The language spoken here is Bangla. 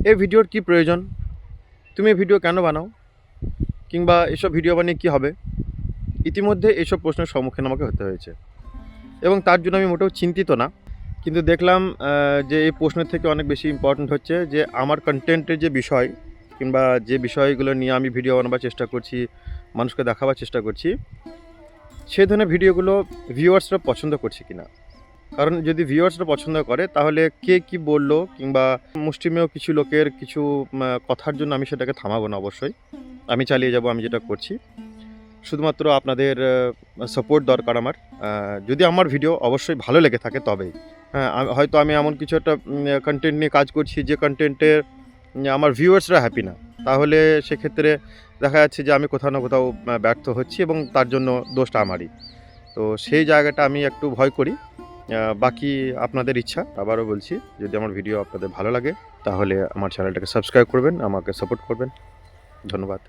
এই ভিডিওর কি প্রয়োজন, তুমি এই ভিডিও কেন বানাও, কিংবা এসব ভিডিও বানিয়ে কী হবে? ইতিমধ্যে এইসব প্রশ্নের সম্মুখীন আমাকে হতে হয়েছে এবং তার জন্য আমি মোটেও চিন্তিত না। কিন্তু দেখলাম যে এই প্রশ্নের থেকে অনেক বেশি ইম্পর্ট্যান্ট হচ্ছে যে আমার কন্টেন্টের যে বিষয় কিংবা যে বিষয়গুলো নিয়ে আমি ভিডিও বানাবার চেষ্টা করছি, মানুষকে দেখাবার চেষ্টা করছি, সেই ধরনের ভিডিওগুলো ভিউয়ার্সরা পছন্দ করছে কি না। কারণ যদি ভিউয়ার্সরা পছন্দ করে তাহলে কে কী বললো কিংবা মুষ্টিমেয় কিছু লোকের কিছু কথার জন্য আমি সেটাকে থামাবো না অবশ্যই। আমি চালিয়ে যাব আমি যেটা করছি। শুধুমাত্র আপনাদের সাপোর্ট দরকার আমার। যদি আমার ভিডিও অবশ্যই ভালো লেগে থাকে তবেই। হ্যাঁ, হয়তো আমি এমন কিছু একটা কনটেন্ট নিয়ে কাজ করছি যে কনটেন্টের আমার ভিউয়ার্সরা হ্যাপি না। তাহলে সেক্ষেত্রে দেখা যাচ্ছে যে আমি কোথাও না কোথাও ব্যর্থ হচ্ছি এবং তার জন্য দোষটা আমারই। তো সেই জায়গাটা আমি একটু ভয় করি। বাকি আপনাদের ইচ্ছা। আবারও বলছি, যদি আমার ভিডিও আপনাদের ভালো লাগে তাহলে আমার চ্যানেলটাকে সাবস্ক্রাইব করবেন, আমাকে সাপোর্ট করবেন। ধন্যবাদ।